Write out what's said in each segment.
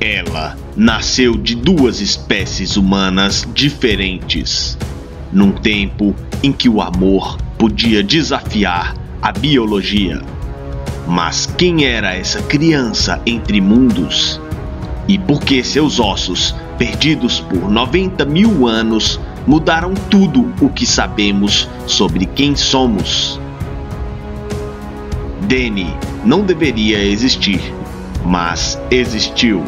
Ela nasceu de duas espécies humanas diferentes, num tempo em que o amor podia desafiar a biologia. Mas quem era essa criança entre mundos? E por que seus ossos, perdidos por 90 mil anos, mudaram tudo o que sabemos sobre quem somos? Dani não deveria existir, mas existiu.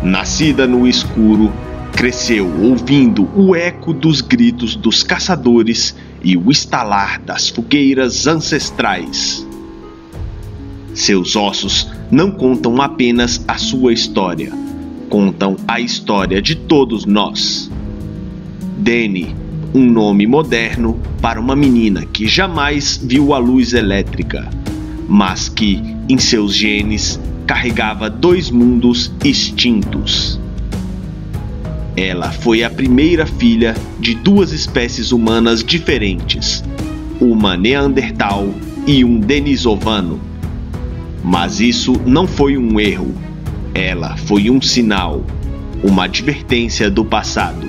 Nascida no escuro, cresceu ouvindo o eco dos gritos dos caçadores e o estalar das fogueiras ancestrais. Seus ossos não contam apenas a sua história, contam a história de todos nós. Dani, um nome moderno para uma menina que jamais viu a luz elétrica, mas que, em seus genes, carregava dois mundos extintos. Ela foi a primeira filha de duas espécies humanas diferentes, uma Neandertal e um Denisovano. Mas isso não foi um erro. Ela foi um sinal, uma advertência do passado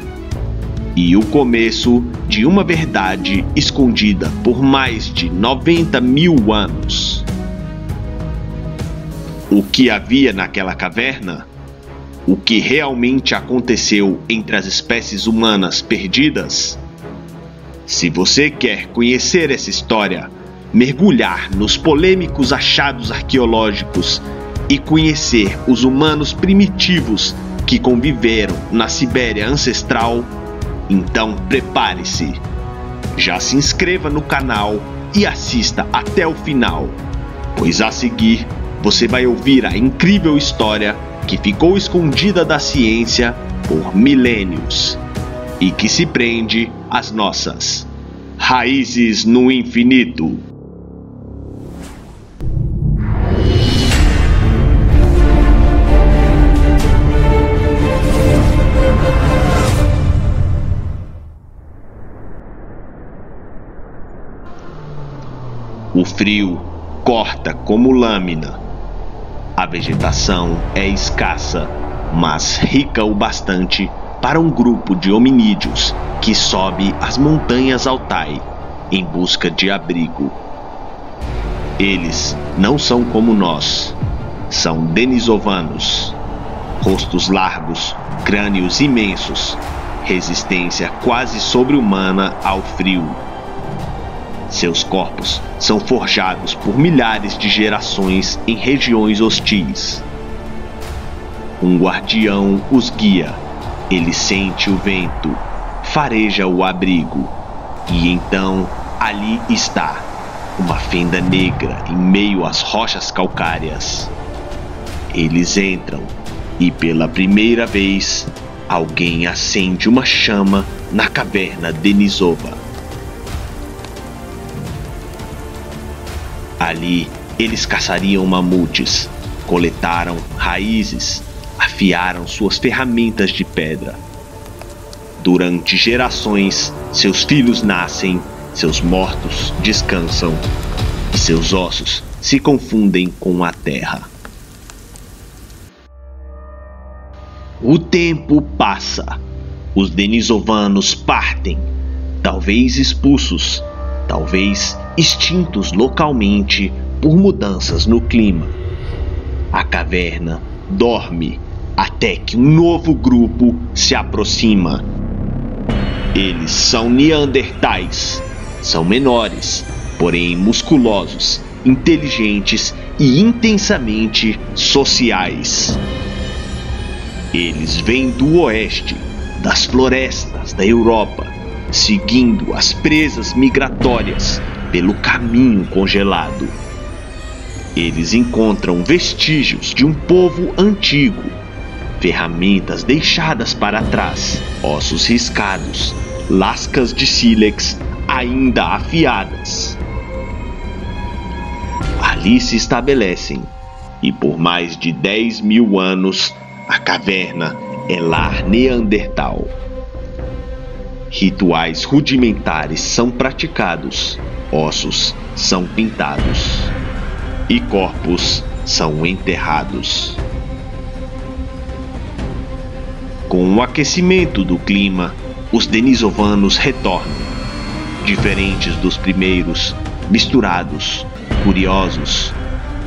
e o começo de uma verdade escondida por mais de 90 mil anos. O que havia naquela caverna? O que realmente aconteceu entre as espécies humanas perdidas? Se você quer conhecer essa história, mergulhar nos polêmicos achados arqueológicos e conhecer os humanos primitivos que conviveram na Sibéria ancestral, então prepare-se. Já se inscreva no canal e assista até o final, pois a seguir você vai ouvir a incrível história que ficou escondida da ciência por milênios e que se prende às nossas raízes no infinito. O frio corta como lâmina. A vegetação é escassa, mas rica o bastante para um grupo de hominídeos que sobe as montanhas Altai em busca de abrigo. Eles não são como nós, são denisovanos. Rostos largos, crânios imensos, resistência quase sobre-humana ao frio. Seus corpos são forjados por milhares de gerações em regiões hostis. Um guardião os guia. Ele sente o vento, fareja o abrigo. E então, ali está, uma fenda negra em meio às rochas calcárias. Eles entram e, pela primeira vez, alguém acende uma chama na caverna Denisova. Ali, eles caçariam mamutes, coletaram raízes, afiaram suas ferramentas de pedra. Durante gerações, seus filhos nascem, seus mortos descansam, e seus ossos se confundem com a terra. O tempo passa. Os denisovanos partem, talvez expulsos, talvez extintos localmente por mudanças no clima. A caverna dorme até que um novo grupo se aproxima. Eles são neandertais. São menores, porém musculosos, inteligentes e intensamente sociais. Eles vêm do oeste, das florestas da Europa, seguindo as presas migratórias pelo caminho congelado. Eles encontram vestígios de um povo antigo, ferramentas deixadas para trás, ossos riscados, lascas de sílex ainda afiadas. Ali se estabelecem, e por mais de 10 mil anos, a caverna é lar neandertal. Rituais rudimentares são praticados, ossos são pintados e corpos são enterrados. Com o aquecimento do clima, os denisovanos retornam, diferentes dos primeiros, misturados, curiosos,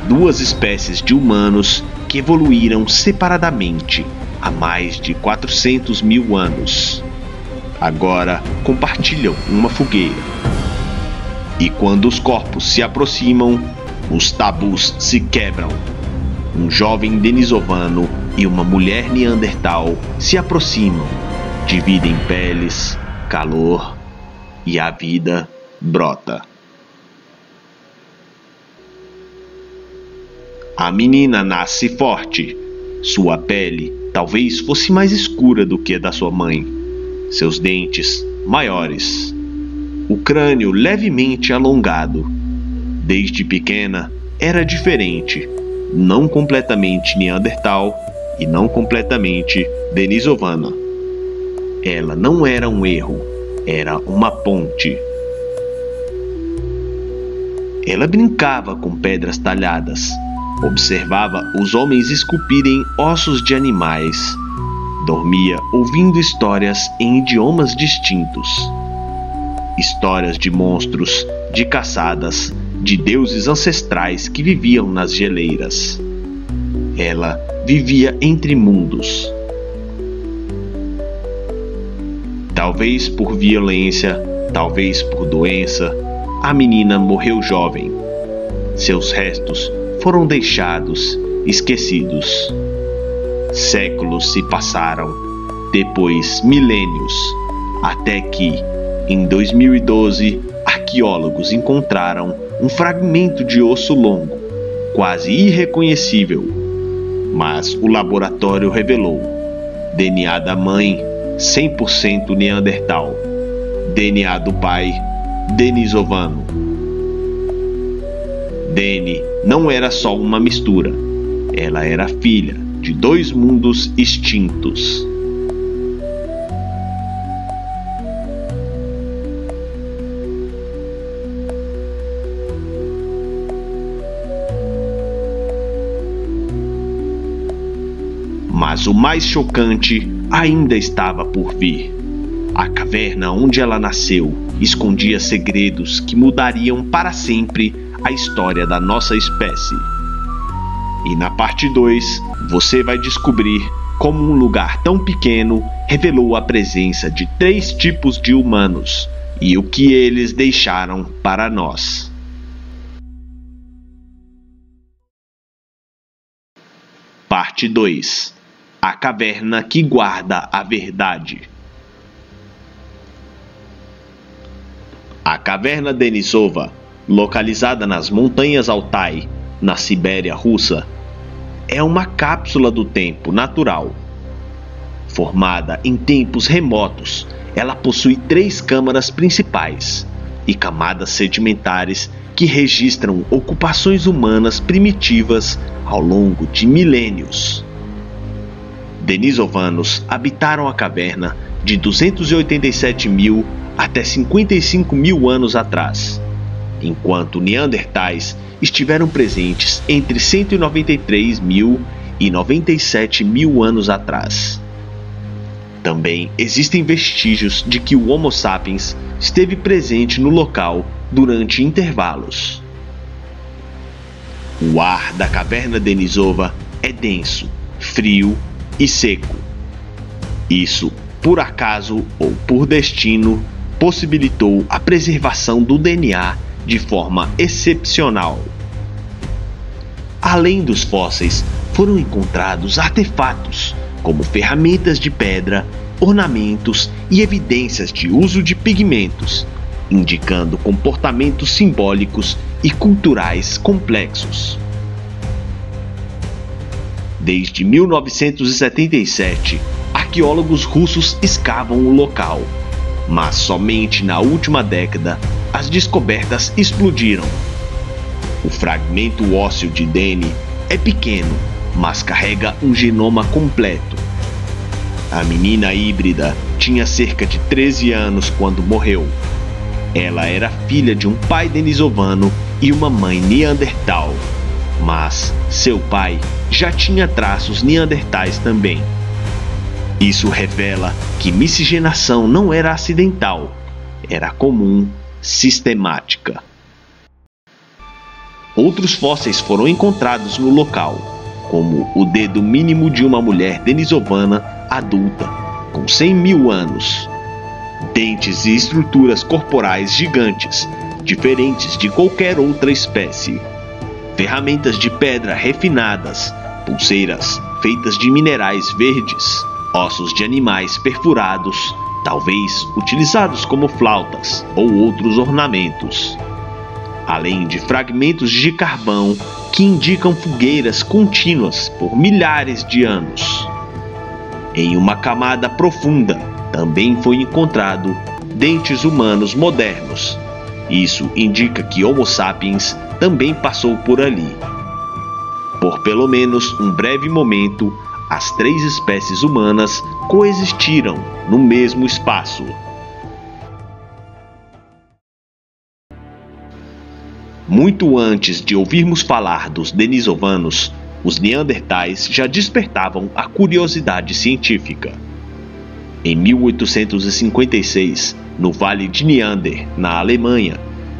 duas espécies de humanos que evoluíram separadamente há mais de 400 mil anos. Agora compartilham uma fogueira. E quando os corpos se aproximam, os tabus se quebram. Um jovem denisovano e uma mulher neandertal se aproximam, dividem peles, calor e a vida brota. A menina nasce forte. Sua pele talvez fosse mais escura do que a da sua mãe. Seus dentes maiores. O crânio levemente alongado. Desde pequena era diferente, não completamente neandertal e não completamente denisovana. Ela não era um erro, era uma ponte. Ela brincava com pedras talhadas, observava os homens esculpirem ossos de animais, dormia ouvindo histórias em idiomas distintos. Histórias de monstros, de caçadas, de deuses ancestrais que viviam nas geleiras. Ela vivia entre mundos. Talvez por violência, talvez por doença, a menina morreu jovem. Seus restos foram deixados, esquecidos. Séculos se passaram, depois milênios, até que, em 2012, arqueólogos encontraram um fragmento de osso longo, quase irreconhecível. Mas o laboratório revelou: DNA da mãe, 100% neandertal. DNA do pai, denisovano. Deni não era só uma mistura. Ela era filha de dois mundos extintos. Mas o mais chocante ainda estava por vir. A caverna onde ela nasceu escondia segredos que mudariam para sempre a história da nossa espécie. E na parte 2, você vai descobrir como um lugar tão pequeno revelou a presença de 3 tipos de humanos e o que eles deixaram para nós. Parte 2. A caverna que guarda a verdade. A caverna Denisova, localizada nas montanhas Altai, na Sibéria russa, é uma cápsula do tempo natural. Formada em tempos remotos, ela possui 3 câmaras principais e camadas sedimentares que registram ocupações humanas primitivas ao longo de milênios. Denisovanos habitaram a caverna de 287 mil até 55 mil anos atrás, enquanto neandertais estiveram presentes entre 193 mil e 97 mil anos atrás. Também existem vestígios de que o Homo sapiens esteve presente no local durante intervalos. O ar da caverna Denisova é denso, frio e seco. Isso, por acaso ou por destino, possibilitou a preservação do DNA de forma excepcional. Além dos fósseis, foram encontrados artefatos, como ferramentas de pedra, ornamentos e evidências de uso de pigmentos, indicando comportamentos simbólicos e culturais complexos. Desde 1977, arqueólogos russos escavam o local, mas somente na última década as descobertas explodiram. O fragmento ósseo de Deni é pequeno, mas carrega um genoma completo. A menina híbrida tinha cerca de 13 anos quando morreu. Ela era filha de um pai denisovano e uma mãe neandertal, mas seu pai já tinha traços neandertais também. Isso revela que miscigenação não era acidental, era comum, sistemática. Outros fósseis foram encontrados no local, como o dedo mínimo de uma mulher denisovana adulta, com 100 mil anos. Dentes e estruturas corporais gigantes, diferentes de qualquer outra espécie. Ferramentas de pedra refinadas, pulseiras feitas de minerais verdes, ossos de animais perfurados, talvez utilizados como flautas ou outros ornamentos. Além de fragmentos de carvão que indicam fogueiras contínuas por milhares de anos. Em uma camada profunda também foi encontrado dentes humanos modernos. Isso indica que Homo sapiens também passou por ali. Por pelo menos um breve momento, as três espécies humanas coexistiram no mesmo espaço. Muito antes de ouvirmos falar dos denisovanos, os neandertais já despertavam a curiosidade científica. Em 1856, no Vale de Neander, na Alemanha,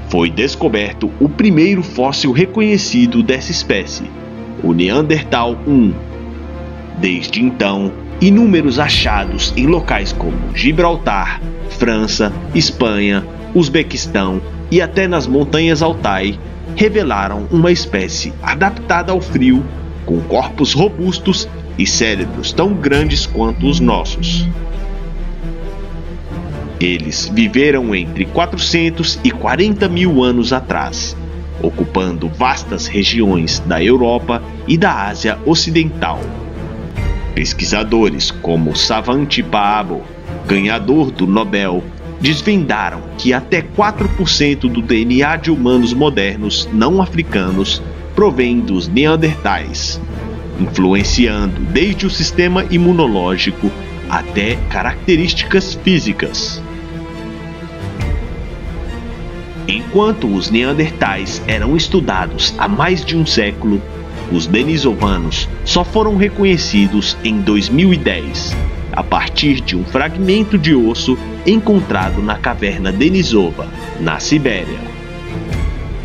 foi descoberto o primeiro fóssil reconhecido dessa espécie, o Neandertal I. Desde então, inúmeros achados em locais como Gibraltar, França, Espanha, Uzbequistão e até nas montanhas Altai revelaram uma espécie adaptada ao frio, com corpos robustos e cérebros tão grandes quanto os nossos. Eles viveram entre 400 e 40 mil anos atrás, ocupando vastas regiões da Europa e da Ásia Ocidental. Pesquisadores como Savante Paabo, ganhador do Nobel, desvendaram que até 4% do DNA de humanos modernos não africanos provém dos neandertais, influenciando desde o sistema imunológico até características físicas. Enquanto os neandertais eram estudados há mais de um século, os denisovanos só foram reconhecidos em 2010, a partir de um fragmento de osso encontrado na caverna Denisova, na Sibéria.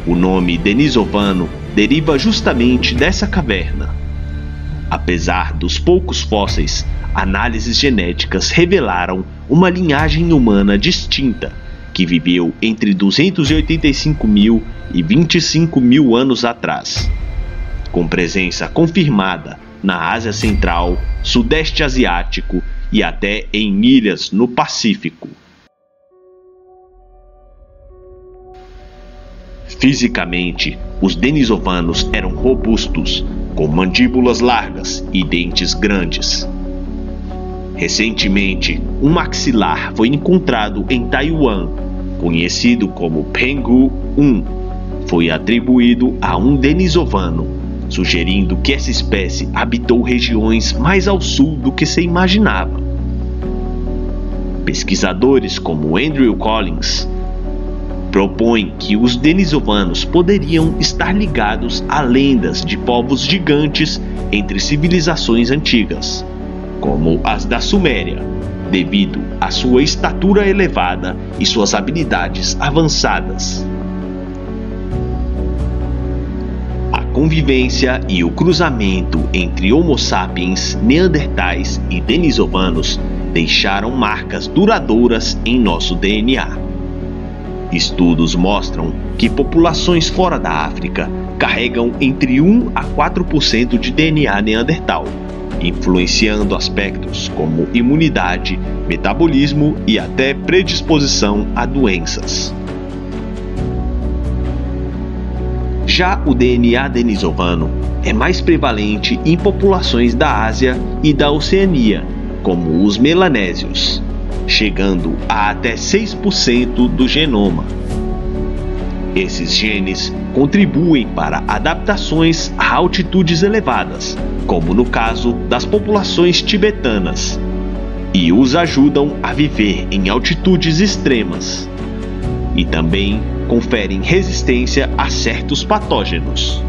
O nome denisovano deriva justamente dessa caverna. Apesar dos poucos fósseis, análises genéticas revelaram uma linhagem humana distinta, que viveu entre 285 mil e 25 mil anos atrás, com presença confirmada na Ásia Central, Sudeste Asiático e até em ilhas no Pacífico. Fisicamente, os denisovanos eram robustos, com mandíbulas largas e dentes grandes. Recentemente, um maxilar foi encontrado em Taiwan, conhecido como Penghu 1. Foi atribuído a um denisovano, sugerindo que essa espécie habitou regiões mais ao sul do que se imaginava. Pesquisadores como Andrew Collins propõem que os denisovanos poderiam estar ligados a lendas de povos gigantes entre civilizações antigas, como as da Suméria, devido à sua estatura elevada e suas habilidades avançadas. A convivência e o cruzamento entre Homo sapiens, neandertais e denisovanos deixaram marcas duradouras em nosso DNA. Estudos mostram que populações fora da África carregam entre 1 a 4% de DNA neandertal, influenciando aspectos como imunidade, metabolismo e até predisposição a doenças. Já o DNA denisovano é mais prevalente em populações da Ásia e da Oceania, como os melanésios, chegando a até 6% do genoma. Esses genes contribuem para adaptações a altitudes elevadas, como no caso das populações tibetanas, e os ajudam a viver em altitudes extremas, e também conferem resistência a certos patógenos.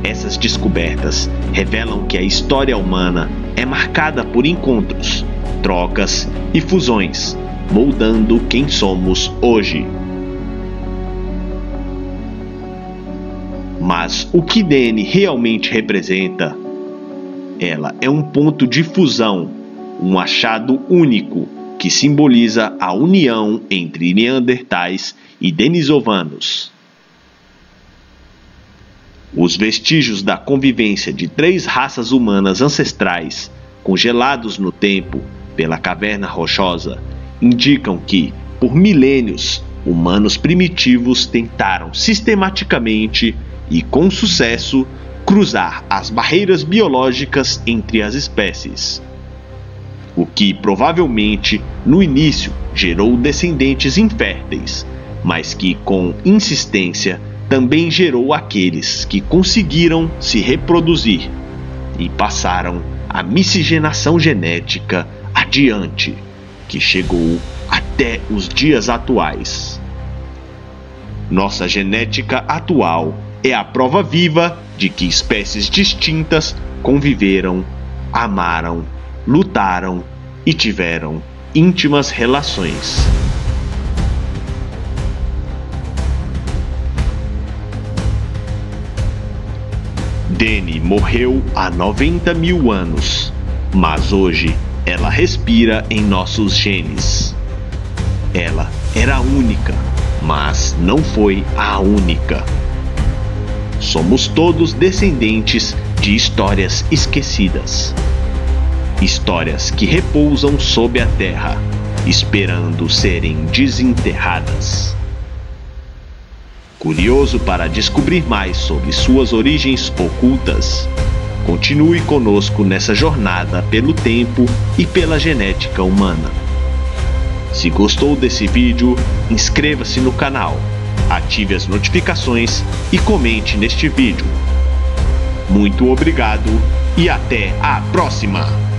Essas descobertas revelam que a história humana é marcada por encontros, trocas e fusões, moldando quem somos hoje. Mas o que DNA realmente representa? Ela é um ponto de fusão, um achado único que simboliza a união entre Neandertais e denisovanos. Os vestígios da convivência de 3 raças humanas ancestrais, congelados no tempo pela caverna rochosa, indicam que, por milênios, humanos primitivos tentaram sistematicamente e com sucesso cruzar as barreiras biológicas entre as espécies, o que provavelmente no início gerou descendentes inférteis, mas que com insistência também gerou aqueles que conseguiram se reproduzir e passaram a miscigenação genética adiante, que chegou até os dias atuais. Nossa genética atual é a prova viva de que espécies distintas conviveram, amaram, lutaram e tiveram íntimas relações. Dani morreu há 90 mil anos, mas hoje ela respira em nossos genes. Ela era única, mas não foi a única. Somos todos descendentes de histórias esquecidas. Histórias que repousam sob a terra, esperando serem desenterradas. Curioso para descobrir mais sobre suas origens ocultas? Continue conosco nessa jornada pelo tempo e pela genética humana. Se gostou desse vídeo, inscreva-se no canal, ative as notificações e comente neste vídeo. Muito obrigado e até a próxima!